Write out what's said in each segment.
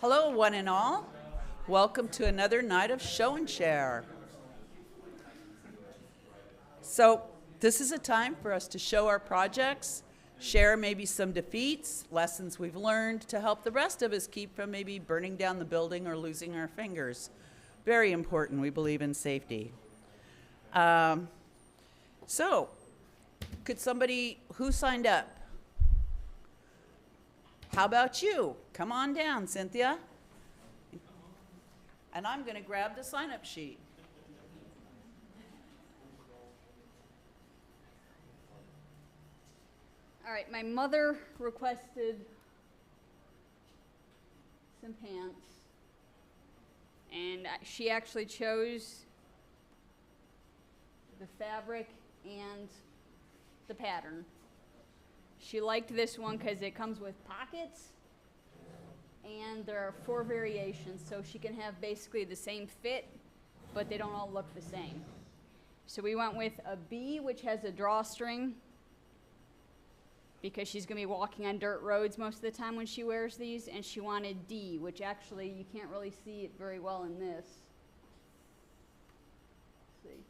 Hello, one and all. Welcome to another night of show and share. So, this is a time for us to show our projects, share maybe some defeats, lessons we've learned to help the rest of us keep from maybe burning down the building or losing our fingers. Very important, we believe in safety. So, could somebody, who signed up? How about you? Come on down, Cynthia. And I'm going to grab the sign-up sheet. All right, my mother requested some pants, and she actually chose the fabric and the pattern. She liked this one because it comes with pockets, and there are 4 variations, so she can have basically the same fit, but they don't all look the same. So we went with a B, which has a drawstring, because she's going to be walking on dirt roads most of the time when she wears these, and she wanted D, which actually you can't really see it very well in this. Let's see.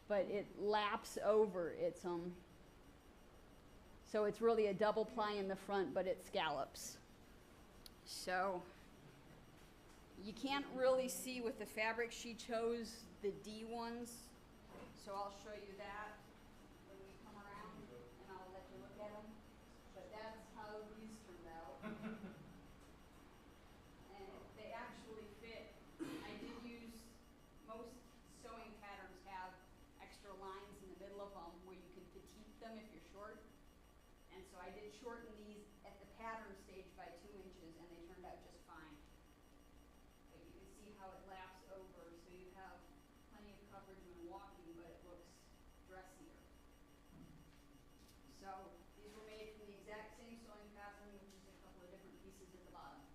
But it laps over. So it's really a double ply in the front, but it scallops. So you can't really see with the fabric. She chose the D ones, so I'll show you that when we come around, and I'll let you look at them. But that's how these turned out. And they actually fit. I did use, most sewing patterns have extra lines in the middle of them where you can petite them if you're short. And so I did shorten these at the pattern stage by 2 inches, and they turned out just fine. But you can see how it laps over, so you have plenty of coverage when walking, but it looks dressier. So these were made from the exact same sewing pattern, with just a couple of different pieces at the bottom.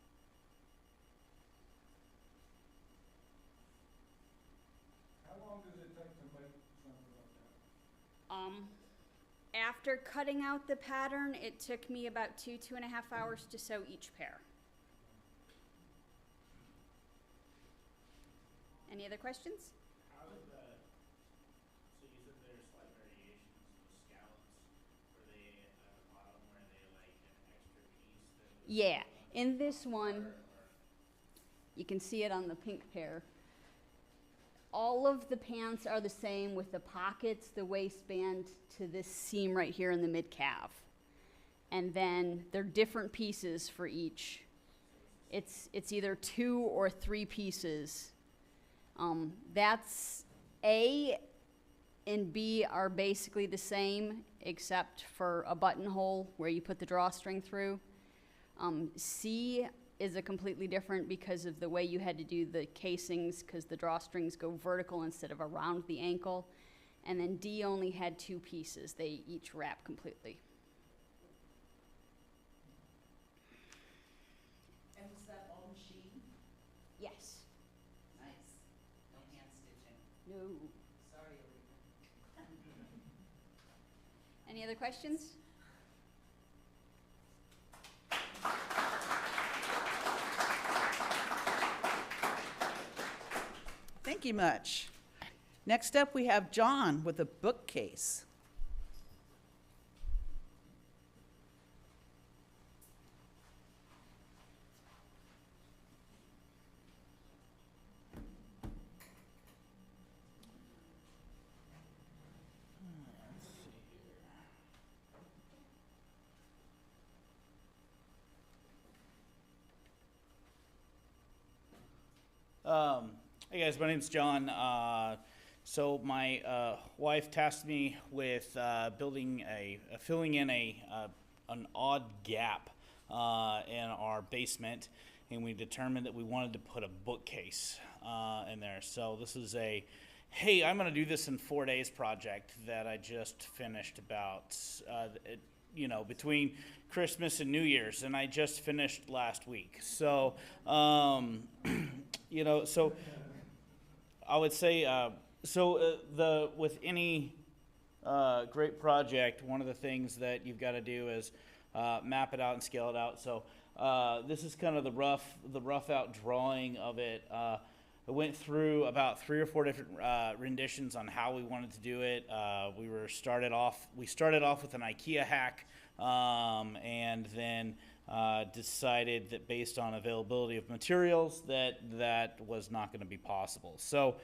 How long does it take to make something like that? After cutting out the pattern, it took me about 2.5 hours to sew each pair. Any other questions? How did that, so you said there's slight variations with scallops. Were they at the bottom where they like an extra piece that was Yeah, in this one, you can see it on the pink pair. All of the pants are the same, with the pockets, the waistband to this seam right here in the mid-calf. And then they're different pieces for each. It's either 2 or 3 pieces. That's A and B are basically the same, except for a buttonhole where you put the drawstring through. C is a completely different because of the way you had to do the casings, because the drawstrings go vertical instead of around the ankle. And then D only had 2 pieces. They each wrap completely. And was that all machine? Yes. Nice. No hand stitching. No. Sorry, Aretha. Any other questions? Thank you much. Next up, we have John with a bookcase. Hey guys, my name's John. So my wife tasked me with filling in an odd gap in our basement, and we determined that we wanted to put a bookcase in there. So this is hey, I'm going to do this in 4 days project that I just finished about, between Christmas and New Year's, and I just finished last week. So, so I would say, with any great project, one of the things that you've got to do is map it out and scale it out. So this is kind of the rough out drawing of it. I went through about 3 or 4 different renditions on how we wanted to do it. We started off with an IKEA hack, and then decided that based on availability of materials that was not going to be possible. So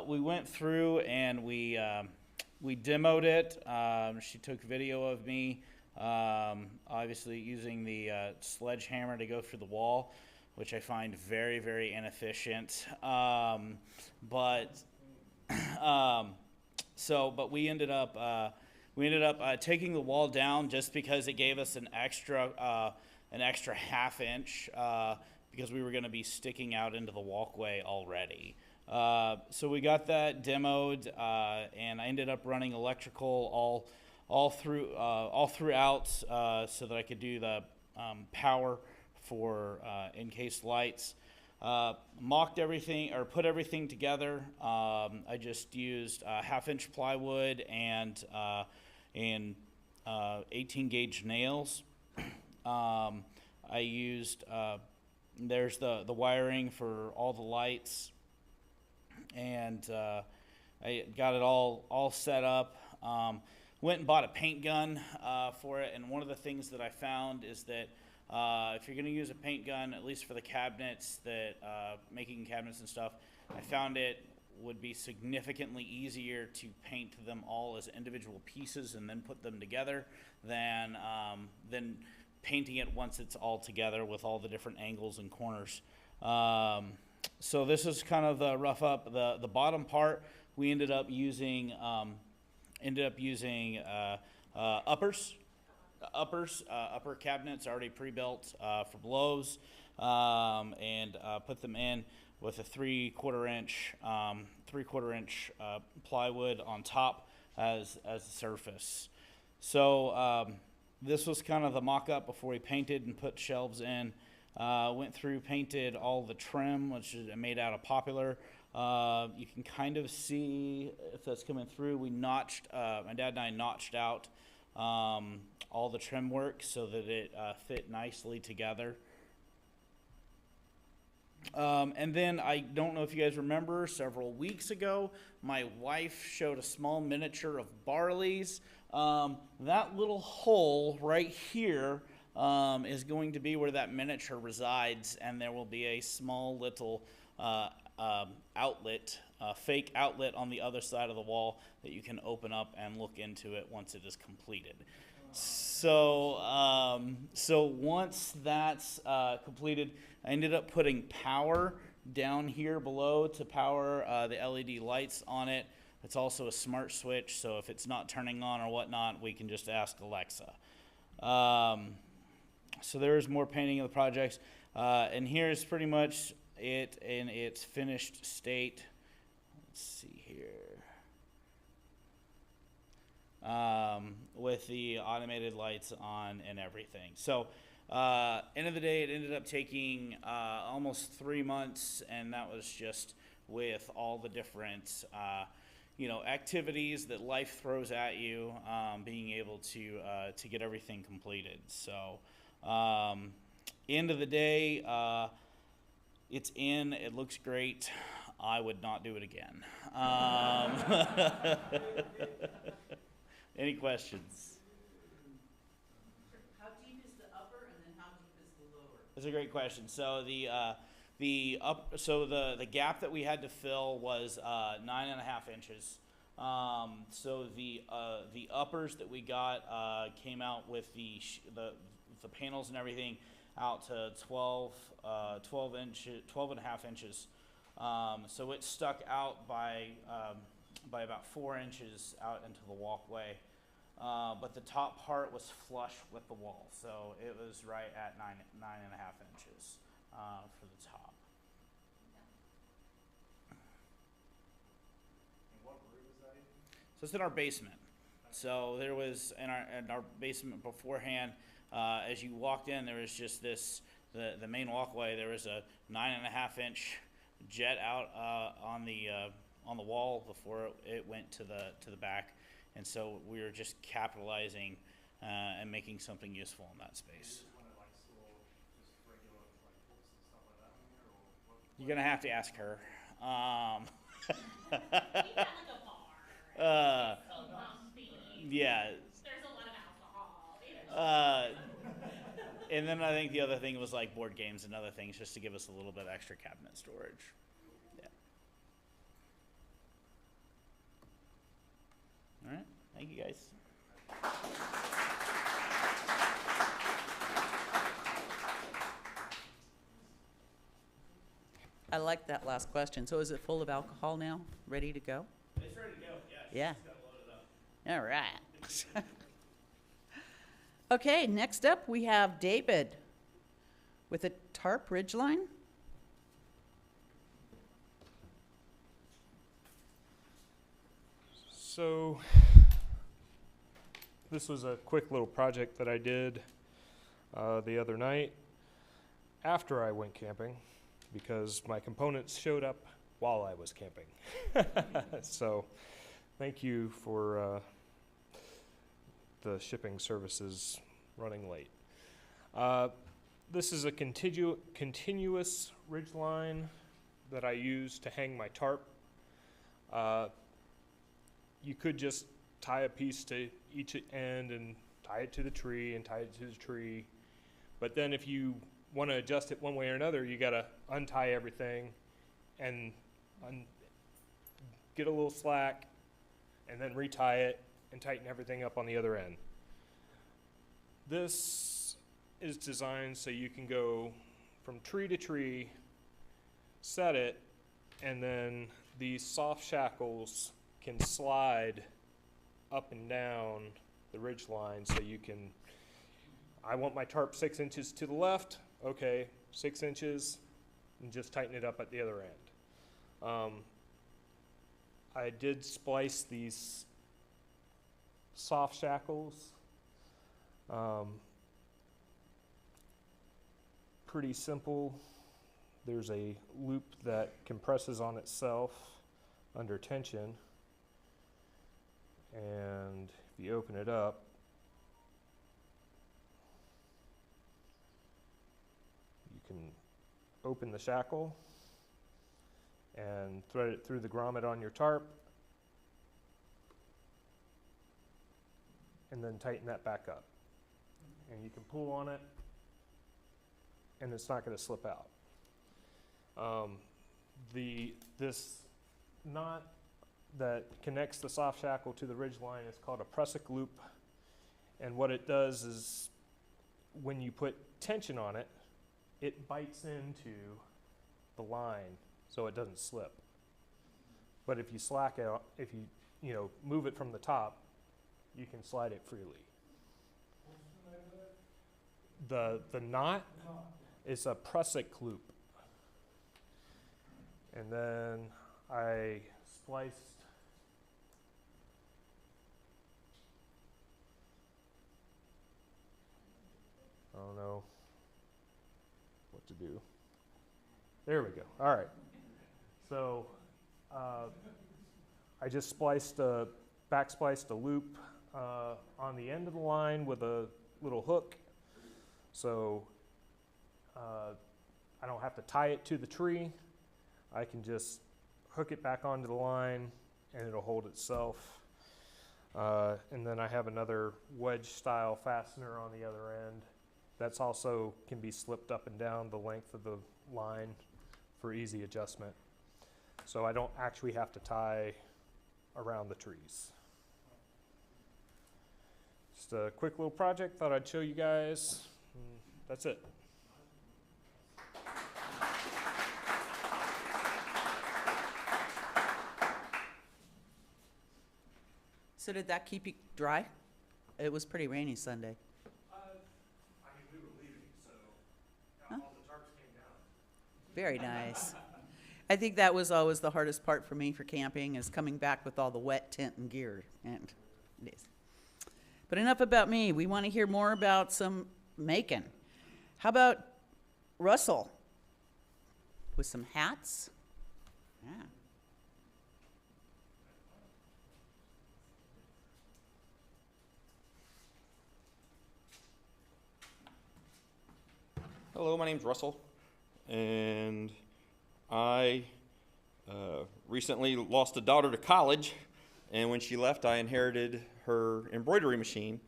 we went through and we demoed it. She took video of me, obviously using the sledgehammer to go through the wall, which I find very, very inefficient. But we ended up taking the wall down just because it gave us an extra half inch, because we were going to be sticking out into the walkway already. So we got that demoed, and I ended up running electrical all throughout, so that I could do the power for encased lights. Mocked everything, or put everything together. I just used half-inch plywood and 18 gauge nails. I used there's the wiring for all the lights, and I got it all set up. Went and bought a paint gun for it, and one of the things that I found is that if you're going to use a paint gun, at least for the cabinets, making cabinets and stuff, I found it would be significantly easier to paint them all as individual pieces and then put them together than painting it once it's all together with all the different angles and corners. So this is kind of the rough up. The bottom part we ended up using upper cabinets already pre-built for blows, and put them in with a 3/4 inch plywood on top as the surface. So this was kind of the mock-up before we painted and put shelves in. Went through, painted all the trim, which is made out of poplar. You can kind of see if that's coming through. We notched, my dad and I notched out all the trim work so that it fit nicely together. And then I don't know if you guys remember, several weeks ago, my wife showed a small miniature of Barley's. That little hole right here is going to be where that miniature resides, and there will be a small little outlet, fake outlet on the other side of the wall that you can open up and look into it once it is completed. So once that's completed, I ended up putting power down here below to power the LED lights on it. It's also a smart switch, so if it's not turning on or whatnot, we can just ask Alexa. So there's more painting of the projects, and here's pretty much it in its finished state. Let's see here. With the automated lights on and everything. So end of the day, it ended up taking almost 3 months, and that was just with all the different activities that life throws at you, being able to get everything completed. So end of the day, it's in, it looks great. I would not do it again. Any questions? How deep is the upper, and then how deep is the lower? That's a great question. So the gap that we had to fill was 9.5 inches. So the uppers that we got came out with the panels and everything out to 12 and a half inches. So it stuck out by about 4 inches out into the walkway. But the top part was flush with the wall, so it was right at 9.5 inches for the top. And what room is that in? So it's in our basement. So there was in our basement beforehand. As you walked in, there was just the main walkway. There was a 9.5 inch jet out on the wall before it went to the back, and so we were just capitalizing and making something useful in that space. You just want to like store You're gonna have to ask her. We got like a bar. It's so bumpy. Yeah. There's a lot of alcohol. And then I think the other thing was like board games and other things, just to give us a little bit extra cabinet storage. Yeah. All right. Thank you, guys. I like that last question. So is it full of alcohol now? Ready to go? It's ready to go. Yeah. Just gotta load it up. All right. Okay, next up we have David with a tarp ridgeline. So this was a quick little project that I did the other night after I went camping because my components showed up while I was camping. So thank you for the shipping services running late. This is a continuous ridge line that I use to hang my tarp. You could just tie a piece to each end and tie it to the tree and tie it to the tree. But then if you want to adjust it one way or another, you got to untie everything and get a little slack and then retie it and tighten everything up on the other end. This is designed so you can go from tree to tree, set it, and then these soft shackles can slide up and down the ridge line so you can, I want my tarp 6 inches to the left, okay, 6 inches, and just tighten it up at the other end. I did splice these soft shackles. Pretty simple. There's a loop that compresses on itself under tension. And if you open it up, you can open the shackle and thread it through the grommet on your tarp and then tighten that back up. And you can pull on it and it's not going to slip out. This knot that connects the soft shackle to the ridge line is called a prusik loop, and what it does is when you put tension on it, it bites into the line so it doesn't slip. But if you slack out, if you move it from the top, you can slide it freely. The knot is a prusik loop, and then I spliced I don't know what to do. There we go. All right. So I just back spliced a loop on the end of the line with a little hook. So I don't have to tie it to the tree. I can just hook it back onto the line and it'll hold itself. And then I have another wedge style fastener on the other end. That's also can be slipped up and down the length of the line for easy adjustment. So I don't actually have to tie around the trees. Just a quick little project, thought I'd show you guys. That's it. So did that keep you dry? It was pretty rainy Sunday. We were leaving, so all the tarps came down. Very nice. I think that was always the hardest part for me for camping is coming back with all the wet tent and gear. And it is. But enough about me. We want to hear more about some making. How about Russell with some hats? Yeah. Hello, my name's Russell, and I recently lost a daughter to college, and when she left, I inherited her embroidery machine.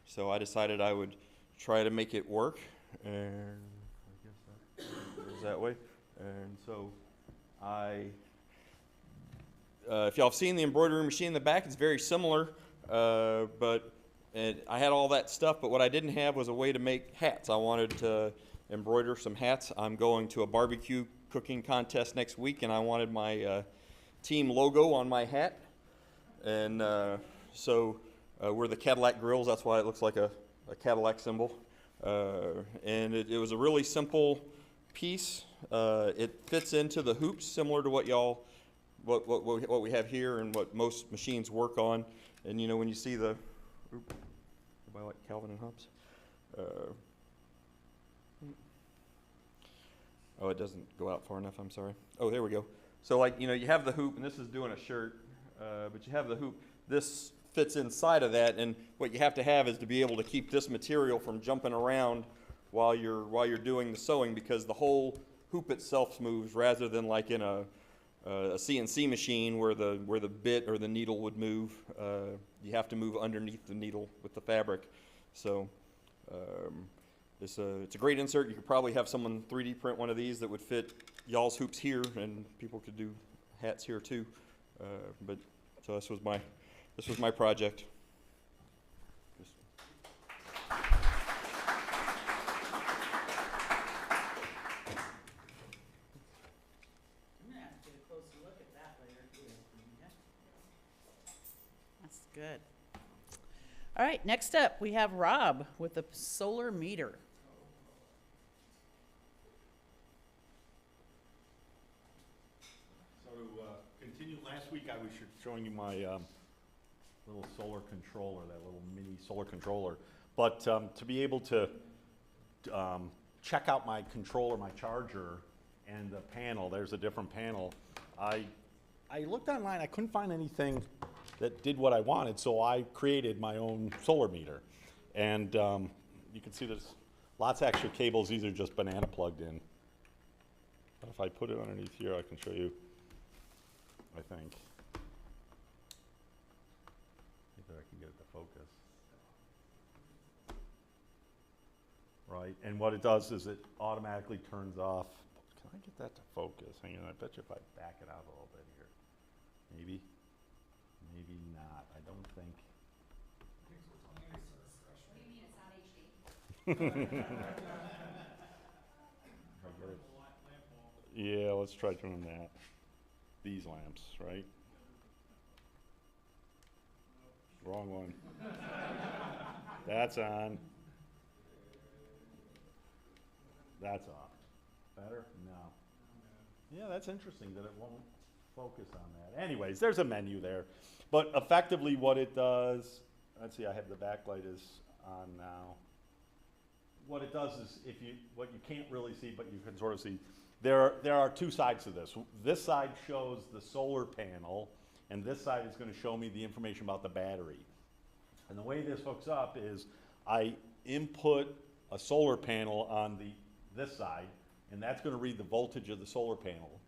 So I decided I would try to make it work, and I guess that goes that way. And so if y'all have seen the embroidery machine in the back, it's very similar, but I had all that stuff, but what I didn't have was a way to make hats. I wanted to embroider some hats. I'm going to a barbecue cooking contest next week, and I wanted my team logo on my hat. And so we're the Cadillac grills. That's why it looks like a Cadillac symbol. And it was a really simple piece. It fits into the hoops, similar to what we have here and what most machines work on. And you know, when you see the, everybody like Calvin and Hobbes? Oh, it doesn't go out far enough, I'm sorry. Oh, there we go. So like, you know, you have the hoop, and this is doing a shirt, but you have the hoop. This fits inside of that, and what you have to have is to be able to keep this material from jumping around while you're doing the sewing, because the whole hoop itself moves rather than like in a CNC machine where the bit or the needle would move. You have to move underneath the needle with the fabric. So it's a great insert. You could probably have someone 3D print one of these that would fit y'all's hoops here, and people could do hats here too. But so this was my project. I'm gonna have to get a closer look at that later. That's good. All right, next up, we have Rob with a solar meter. So to continue, last week I was showing you my little solar controller, that little mini solar controller. But to be able to check out my controller, my charger, and the panel, there's a different panel. I looked online, I couldn't find anything that did what I wanted, so I created my own solar meter. And you can see there's lots of extra cables. These are just banana plugged in. But if I put it underneath here, I can show you, I think. Either I can get it to focus. Right, and what it does is it automatically turns off. Can I get that to focus? Hang on, I bet you if I back it out a little bit here. Maybe, maybe not, I don't think. What do you mean it's not HD? If I get it. Yeah, let's try doing that. These lamps, right? Wrong one. That's on. That's off. Better? No. Yeah, that's interesting that it won't focus on that. Anyways, there's a menu there. But effectively what it does, let's see, I have the backlight is on now. What it does is, what you can't really see, but you can sort of see, there are two sides to this. This side shows the solar panel, and this side is going to show me the information about the battery. And the way this hooks up is I input a solar panel on this side, and that's going to read the voltage of the solar panel.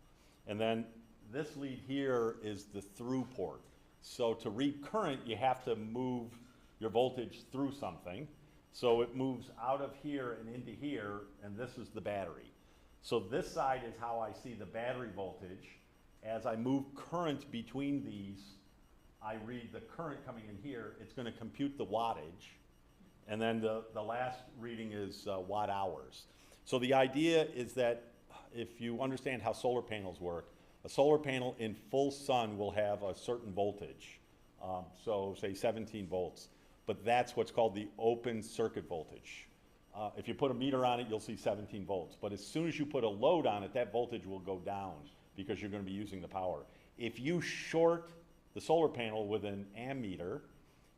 And then this lead here is the through port. So to read current, you have to move your voltage through something. So it moves out of here and into here, and this is the battery. So this side is how I see the battery voltage. As I move current between these, I read the current coming in here. It's going to compute the wattage. And then the last reading is watt hours. So the idea is that if you understand how solar panels work, a solar panel in full sun will have a certain voltage. So say 17 volts. But that's what's called the open circuit voltage. If you put a meter on it, you'll see 17 volts. But as soon as you put a load on it, that voltage will go down because you're going to be using the power. If you short the solar panel with an ammeter,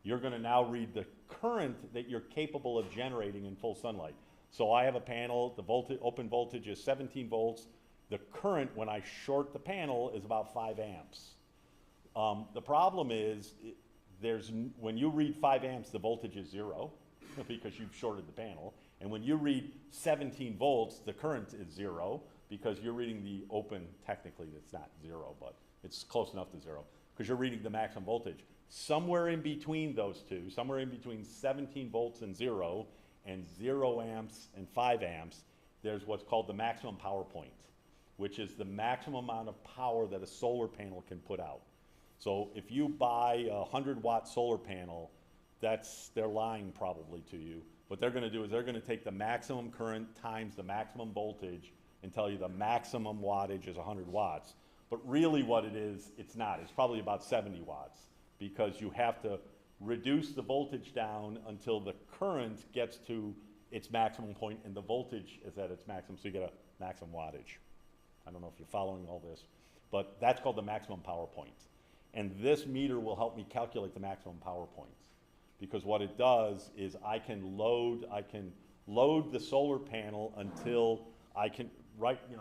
you're going to now read the current that you're capable of generating in full sunlight. So I have a panel, the open voltage is 17 volts. The current when I short the panel is about 5 amps. The problem is, when you read 5 amps, the voltage is 0 because you've shorted the panel. And when you read 17 volts, the current is 0. because you're reading the open, technically it's not 0, but it's close enough to 0, because you're reading the maximum voltage. Somewhere in between those two, somewhere in between 17 volts and 0 amps and 5 amps, there's what's called the maximum power point, which is the maximum amount of power that a solar panel can put out. So if you buy a 100-watt solar panel, they're lying probably to you. What they're gonna do is they're gonna take the maximum current times the maximum voltage and tell you the maximum wattage is 100 watts. But really what it is, it's not. It's probably about 70 watts, because you have to reduce the voltage down until the current gets to its maximum point and the voltage is at its maximum, so you get a maximum wattage. I don't know if you're following all this, but that's called the maximum power point. And this meter will help me calculate the maximum power points, because what it does is I can load the solar panel until I can,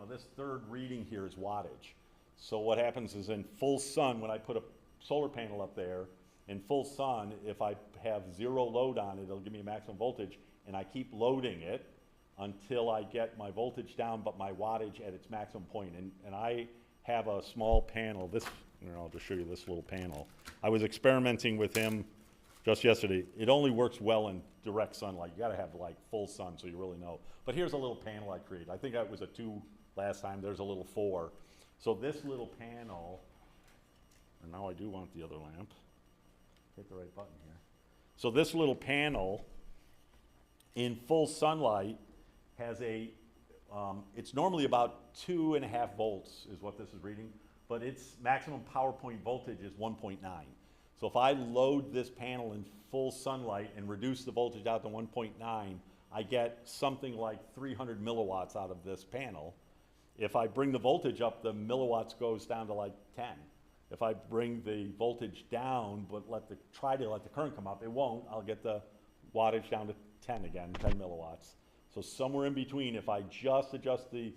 this third reading here is wattage. So what happens is in full sun, when I put a solar panel up there, in full sun, if I have 0 load on it, it'll give me a maximum voltage, and I keep loading it until I get my voltage down, but my wattage at its maximum point. And I have a small panel, I'll just show you this little panel. I was experimenting with him just yesterday. It only works well in direct sunlight. You gotta have like full sun so you really know. But here's a little panel I created. I think that was a 2 last time, there's a little 4. So this little panel, and now I do want the other lamp. Hit the right button here. So this little panel in full sunlight has it's normally about 2.5 volts is what this is reading, but its maximum power point voltage is 1.9. So if I load this panel in full sunlight and reduce the voltage out to 1.9, I get something like 300 milliwatts out of this panel. If I bring the voltage up, the milliwatts goes down to like 10. If I bring the voltage down, but try to let the current come up, it won't. I'll get the wattage down to 10 again, 10 milliwatts. So somewhere in between, if I just adjust the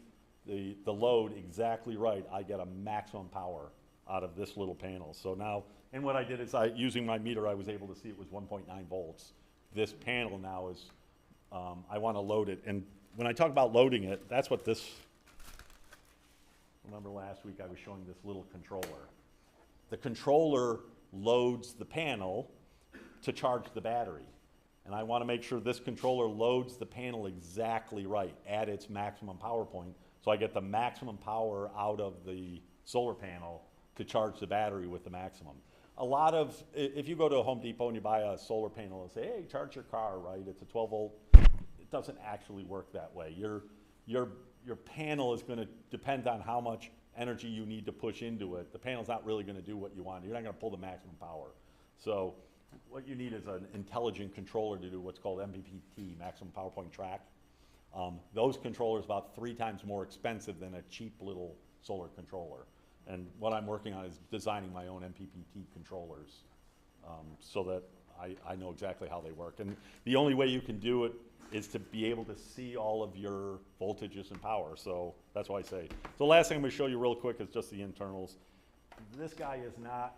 load exactly right, I get a maximum power out of this little panel. So now, and what I did is using my meter, I was able to see it was 1.9 volts. This panel now is, I want to load it. And when I talk about loading it, that's what remember last week I was showing this little controller. The controller loads the panel to charge the battery. And I want to make sure this controller loads the panel exactly right at its maximum power point, so I get the maximum power out of the solar panel to charge the battery with the maximum. If you go to a Home Depot and you buy a solar panel and say, hey, charge your car, right? It's a 12 volt. It doesn't actually work that way. Your panel is going to depend on how much energy you need to push into it. The panel's not really going to do what you want. You're not going to pull the maximum power. So what you need is an intelligent controller to do what's called MPPT, maximum power point track. Those controllers about 3 times more expensive than a cheap little solar controller. And what I'm working on is designing my own MPPT controllers so that I know exactly how they work. And the only way you can do it is to be able to see all of your voltages and power. So that's why I say. So the last thing I'm going to show you real quick is just the internals. This guy is not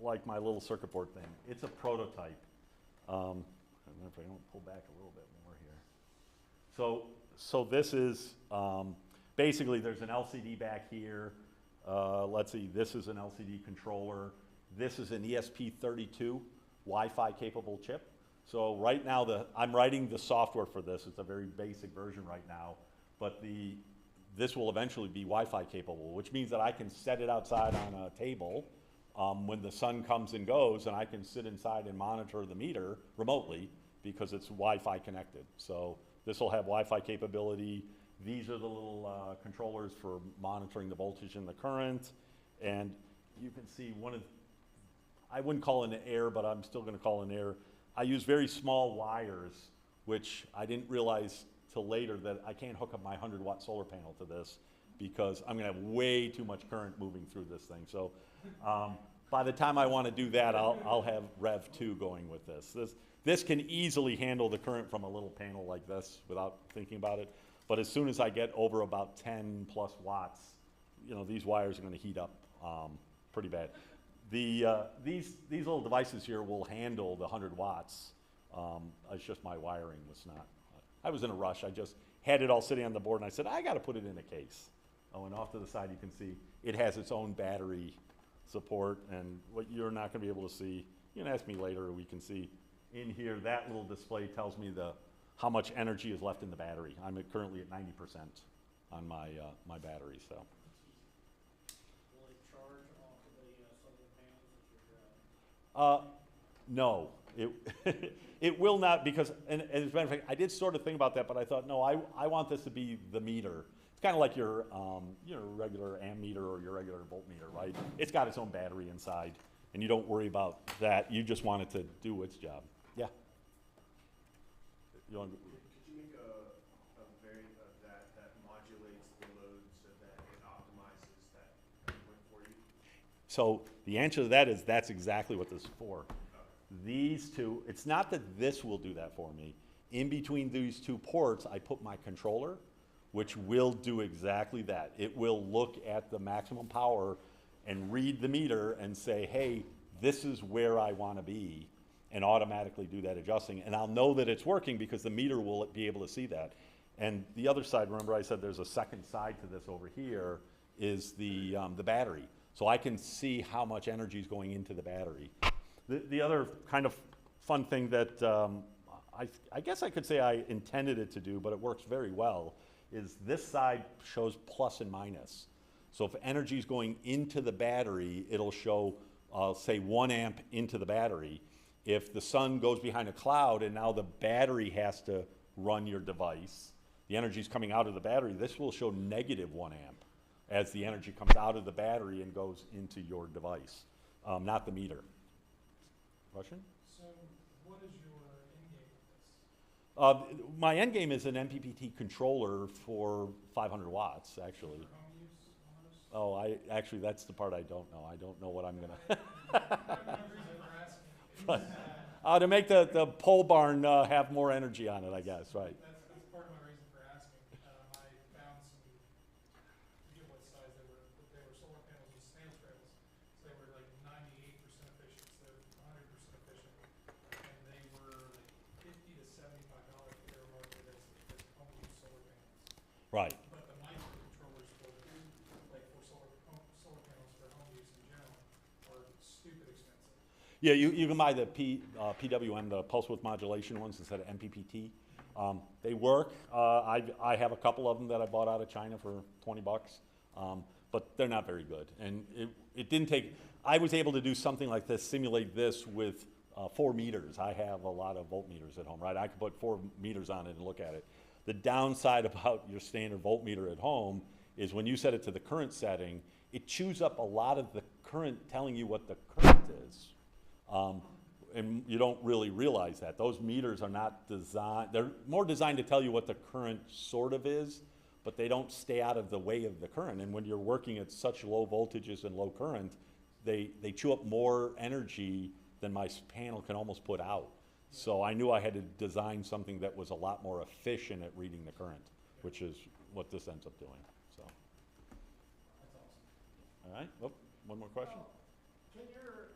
like my little circuit board thing. It's a prototype. And if I don't pull back a little bit more here. So this is, basically there's an LCD back here. Let's see, this is an LCD controller. This is an ESP32 Wi-Fi capable chip. So right now I'm writing the software for this. It's a very basic version right now, but this will eventually be Wi-Fi capable, which means that I can set it outside on a table when the sun comes and goes, and I can sit inside and monitor the meter remotely because it's Wi-Fi connected. So this will have Wi-Fi capability. These are the little controllers for monitoring the voltage and the current. And you can see I wouldn't call it an air, but I'm still going to call it an air. I use very small wires, which I didn't realize till later that I can't hook up my 100-watt solar panel to this because I'm going to have way too much current moving through this thing. So by the time I want to do that, I'll have Rev 2 going with this. This can easily handle the current from a little panel like this without thinking about it. But as soon as I get over about 10 plus watts, these wires are going to heat up pretty bad. These little devices here will handle the 100 watts. It's just my wiring was not. I was in a rush. had it all sitting on the board, and I said, I gotta put it in a case. Oh, and off to the side, you can see, it has its own battery support, and what you're not gonna be able to see, you can ask me later, or we can see in here, that little display tells me how much energy is left in the battery. I'm currently at 90% on my, my battery, so. Will it charge off of the solar panels that you're, No, it, it will not, because, and as a matter of fact, I did sort of think about that, but I thought, no, I want this to be the meter. It's kind of like your regular ammeter or your regular voltmeter, right? It's got its own battery inside, and you don't worry about that. You just want it to do its job. Yeah. You want, Could you make a variant of that modulates the load so that it optimizes that point for you? so the answer to that is that's exactly what this is for. These two, it's not that this will do that for me. In between these two ports, I put my controller, which will do exactly that. It will look at the maximum power and read the meter and say, hey, this is where I want to be, and automatically do that adjusting. And I'll know that it's working because the meter will be able to see that. And the other side, remember I said there's a second side to this over here, is the battery. So I can see how much energy is going into the battery. The other kind of fun thing that I guess I could say I intended it to do, but it works very well, is this side shows plus and minus. So if energy is going into the battery, it'll show, say, 1 amp into the battery. If the sun goes behind a cloud and now the battery has to run your device, the energy is coming out of the battery, this will show negative 1 amp as the energy comes out of the battery and goes into your device, not the meter. Question? So what is your end game with this? My end game is an MPPT controller for 500 watts, actually. For home use on this? Oh, actually, that's the part I don't know. I don't know what I'm gonna. My reason for asking is To make the pole barn have more energy on it, I guess, right? that's part of my reason for asking. I found some, I forget what size they were, but they were solar panels with snail trails. So they were like 98% efficient, so 100% efficient. And they were like $50 to $75 for their market as home use solar panels. Right. But the microcontrollers for, like for solar panels for home use in general are stupid expensive. Yeah, you can buy the PWM, the pulse width modulation ones instead of MPPT. They work. I have a couple of them that I bought out of China for 20 bucks, but they're not very good. And it didn't take, I was able to do something like this, simulate this with 4 meters. I have a lot of voltmeters at home, right? I could put 4 meters on it and look at it. The downside about your standard voltmeter at home is when you set it to the current setting, it chews up a lot of the current telling you what the current is. And you don't really realize that. Those meters are not designed, they're more designed to tell you what the current sort of is, but they don't stay out of the way of the current. And when you're working at such low voltages and low current, they chew up more energy than my panel can almost put out. So I knew I had to design something that was a lot more efficient at reading the current, which is what this ends up doing, so. That's awesome. All right, oh, one more question? Can your,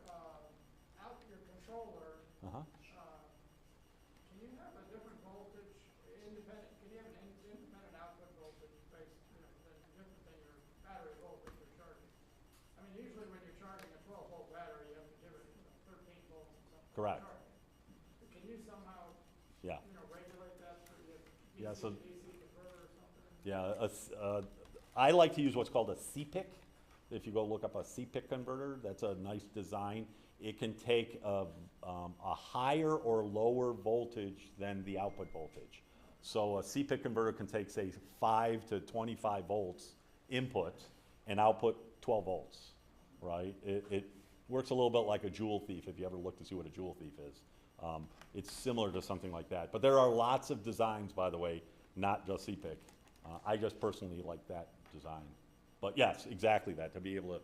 out your controller, Uh-huh. can you have a different voltage, independent, can you have an independent output voltage based, that's different than your battery voltage you're charging? I mean, usually when you're charging a 12-volt battery, you have to give it 13 volts or something. to Correct. charge it. But can you somehow, Yeah. regulate that through your Yeah, so- DC converter or something? Yeah, I like to use what's called a CPIC. If you go look up a CPIC converter, that's a nice design. It can take a higher or lower voltage than the output voltage. So a CPIC converter can take, say, 5 to 25 volts input and output 12 volts, right? It works a little bit like a joule thief, if you ever look to see what a joule thief is. It's similar to something like that. But there are lots of designs, by the way, not just CPIC. I just personally like that design. But yes, exactly that, to be able to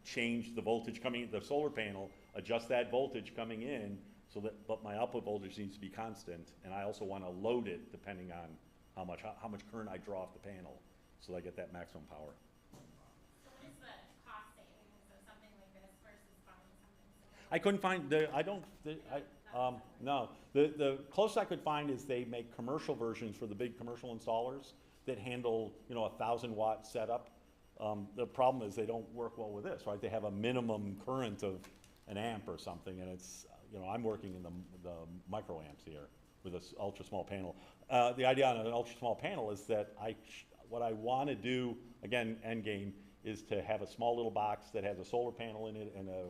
change the voltage coming, the solar panel, adjust that voltage coming in, so that, but my output voltage needs to be constant, and I also want to load it depending on how much current I draw off the panel, so I get that maximum power. So what is the cost savings of something like this versus buying something similar? I couldn't find, I don't, That's No, the closest I could find is they make commercial versions for the big commercial installers that handle, you know, 1,000-watt setup. The problem is they don't work well with this, right? They have a minimum current of an amp or something, and it's, you know, I'm working in the microamps here with this ultra small panel. The idea on an ultra small panel is that what I want to do, again, end game, is to have a small little box that has a solar panel in it and a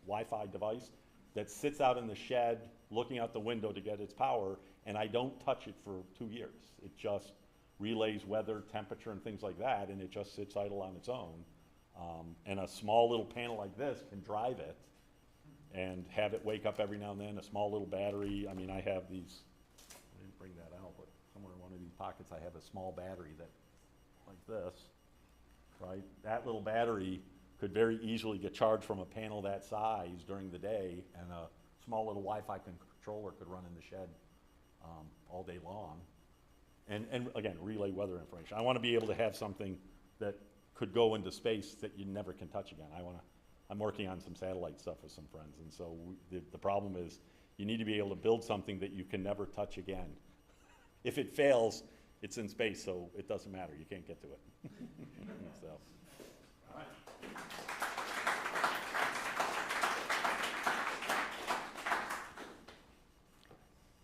Wi-Fi device that sits out in the shed looking out the window to get its power, and I don't touch it for 2 years. It just relays weather, temperature, and things like that, and it just sits idle on its own. And a small little panel like this can drive it and have it wake up every now and then. A small little battery. I mean, I have these, I didn't bring that out, but somewhere in one of these pockets I have a small battery that, like this, right? That little battery could very easily get charged from a panel that size during the day, and a small little Wi-Fi controller could run in the shed all day long. And again, relay weather information. I want to be able to have something that could go into space that you never can touch again. I'm working on some satellite stuff with some friends, and so the problem is you need to be able to build something that you can never touch again. If it fails, it's in space, so it doesn't matter. You can't get to it. So. All right.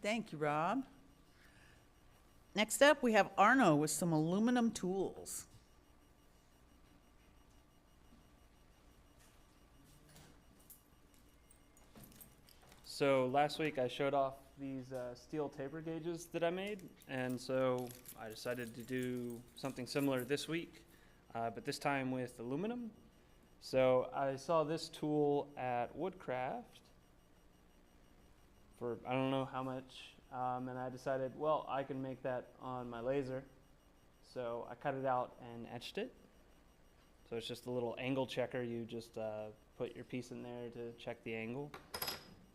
Thank you, Rob. Next up, we have Arno with some aluminum tools. So last week I showed off these steel taper gauges that I made, and so I decided to do something similar this week, but this time with aluminum. So I saw this tool at Woodcraft for I don't know how much, and I decided, well, I can make that on my laser. So I cut it out and etched it. So it's just a little angle checker. You just put your piece in there to check the angle.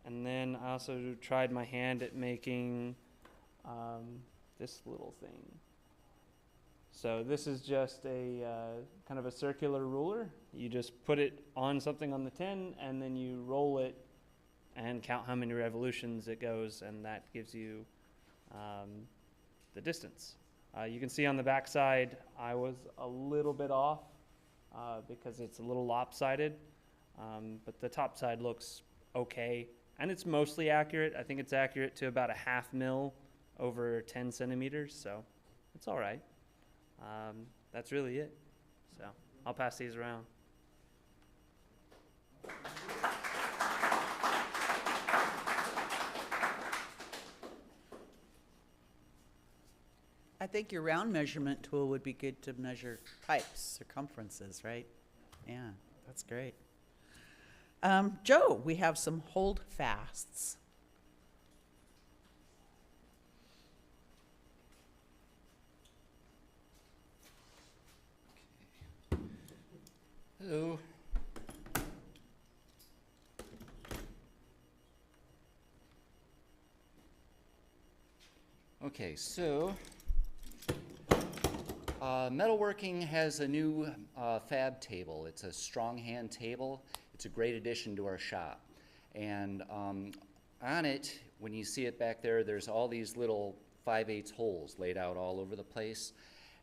And then I also tried my hand at making this little thing. So this is just a kind of a circular ruler. You just put it on something on the tin, and then you roll it and count how many revolutions it goes, and that gives you the distance. You can see on the back side I was a little bit off because it's a little lopsided, but the top side looks okay. And it's mostly accurate. I think it's accurate to about a 1/2 mil over 10 centimeters, so it's all right. That's really it. So I'll pass these around. I think your round measurement tool would be good to measure pipes, circumferences, right? Yeah, that's great. Joe, we have some hold fasts. Hello. Okay, so metalworking has a new fab table. It's a strong hand table. It's a great addition to our shop. And on it, when you see it back there, there's all these little 5/8 holes laid out all over the place.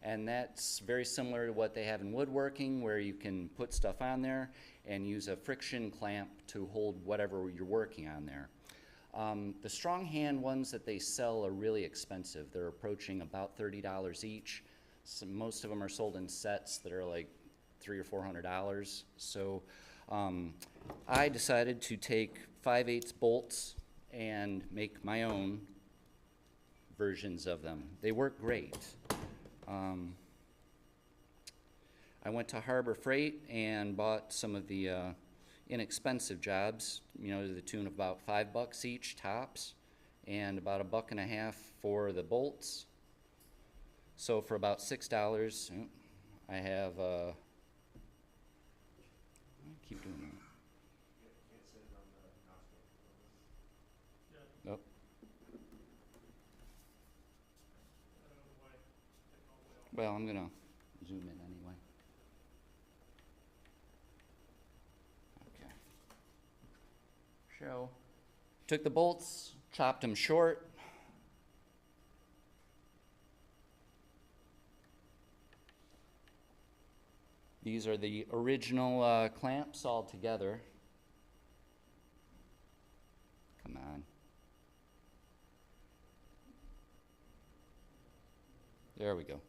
And that's very similar to what they have in woodworking, where you can put stuff on there and use a friction clamp to hold whatever you're working on there. The strong hand ones that they sell are really expensive. They're approaching about $30 each. So most of them are sold in sets that are like $300 or $400. So I decided to take 5/8 bolts and make my own versions of them. They work great. I went to Harbor Freight and bought some of the inexpensive jobs, you know, to the tune of about $5 each tops, and about $1.50 for the bolts. So for about $6, I have. I keep doing that. Can't sit on the Knox Makers. Yeah, Oh, I don't know why technology all. well, I'm gonna zoom in anyway. Okay. Show Took the bolts, chopped them short. These are the original clamps all together. Come on. There we go.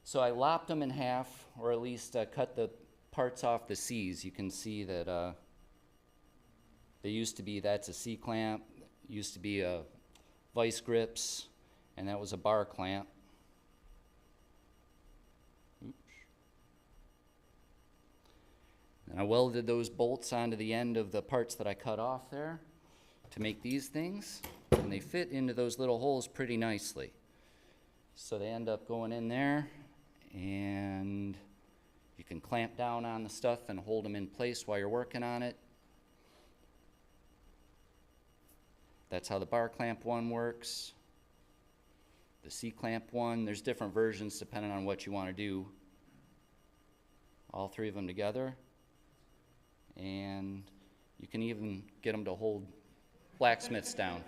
So I lopped them in half, or at least cut the parts off the C's. You can see that they used to be, that's a C clamp, used to be a vice grips, and that was a bar clamp. Oops. And I welded those bolts onto the end of the parts that I cut off there to make these things, and they fit into those little holes pretty nicely. So they end up going in there, and you can clamp down on the stuff and hold them in place while you're working on it. That's how the bar clamp one works. The C clamp one, there's different versions depending on what you want to do. All three of them together. And you can even get them to hold blacksmiths down.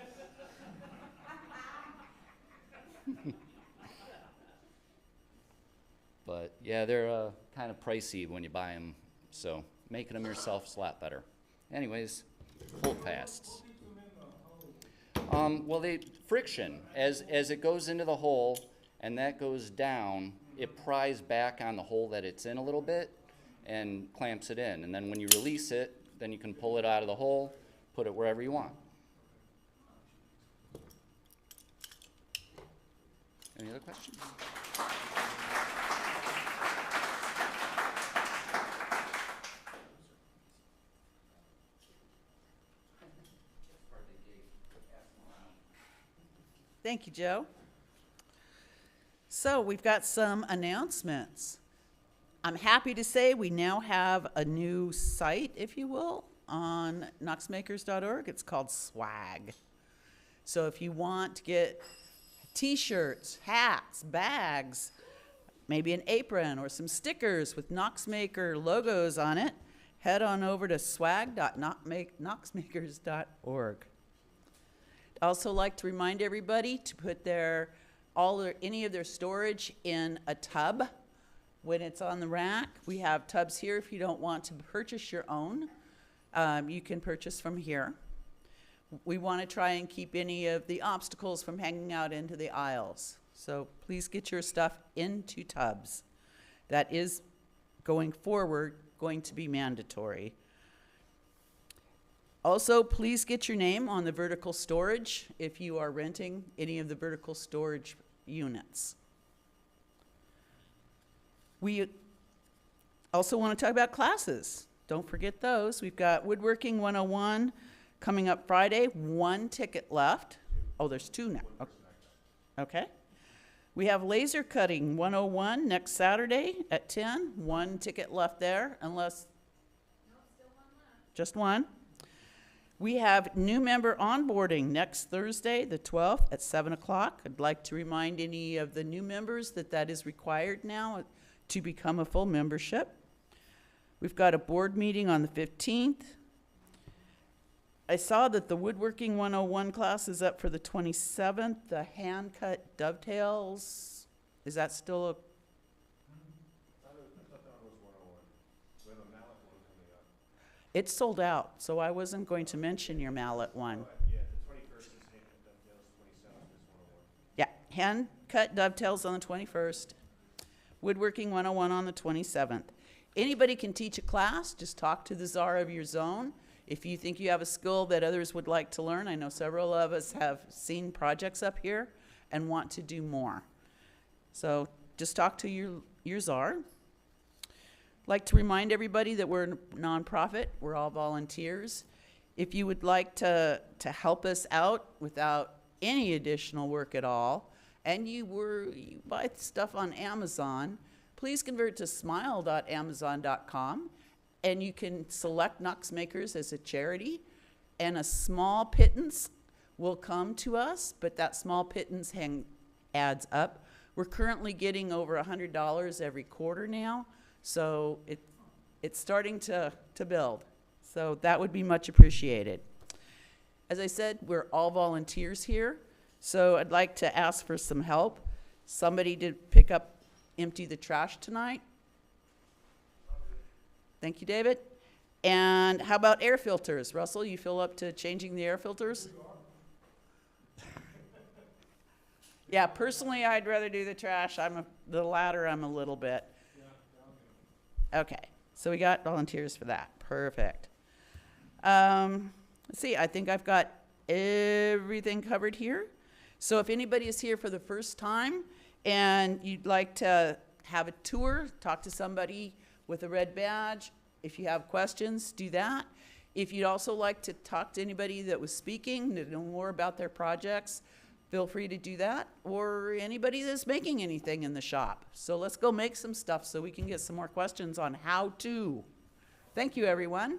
But yeah, they're kind of pricey when you buy them, so making them yourself is a lot better. Anyways, hold fasts. Well, friction, as it goes into the hole and that goes down, it pries back on the hole that it's in a little bit and clamps it in. And then when you release it, then you can pull it out of the hole, put it wherever you want. Any other questions? Thank you, Joe. So we've got some announcements. I'm happy to say we now have a new site, if you will, on knoxmakers.org. It's called Swag. So if you want to get t-shirts, hats, bags, maybe an apron or some stickers with Knox Maker logos on it, head on over to swag.knoxmakers.org. I'd also like to remind everybody to put any of their storage in a tub when it's on the rack. We have tubs here if you don't want to purchase your own. You can purchase from here. We want to try and keep any of the obstacles from hanging out into the aisles. So please get your stuff into tubs. That is, going forward, going to be mandatory. Also, please get your name on the vertical storage if you are renting any of the vertical storage units. We also want to talk about classes. Don't forget those. We've got Woodworking 101 coming up Friday, 1 ticket left. Oh, there's 2 now. Okay. We have Laser Cutting 101 next Saturday at 10. 1 ticket left there, unless... No, still one left. Just 1. We have new member onboarding next Thursday, the 12th at 7 o'clock. I'd like to remind any of the new members that is required now to become a full membership. We've got a board meeting on the 15th. I saw that the Woodworking 101 class is up for the 27th. The hand-cut dovetails, is that still a... I thought that was 101. We have a mallet one coming up. It's sold out, so I wasn't going to mention your mallet one. Yeah, the 21st is hand-cut dovetails, 27th is 101. Yeah, hand-cut dovetails on the 21st. Woodworking 101 on the 27th. Anybody can teach a class. Just talk to the czar of your zone. If you think you have a skill that others would like to learn, I know several of us have seen projects up here and want to do more. So just talk to your czar. Like to remind everybody that we're a nonprofit. We're all volunteers. If you would like to help us out without any additional work at all, and you buy stuff on Amazon, please convert to smile.amazon.com, and you can select Knox Makers as a charity, and a small pittance will come to us, but that small pittance adds up. We're currently getting over $100 every quarter now, so it's starting to build. So that would be much appreciated. As I said, we're all volunteers here, so I'd like to ask for some help. Somebody to pick up, empty the trash tonight. Thank you, David. And how about air filters? Russell, you feel up to changing the air filters? Yeah, personally, I'd rather do the trash. The latter, I'm a little bit. Okay, so we got volunteers for that. Perfect. Let's see, I think I've got everything covered here. So if anybody is here for the first time and you'd like to have a tour, talk to somebody with a red badge, if you have questions, do that. If you'd also like to talk to anybody that was speaking, to know more about their projects, feel free to do that, or anybody that's making anything in the shop. So let's go make some stuff so we can get some more questions on how to. Thank you, everyone.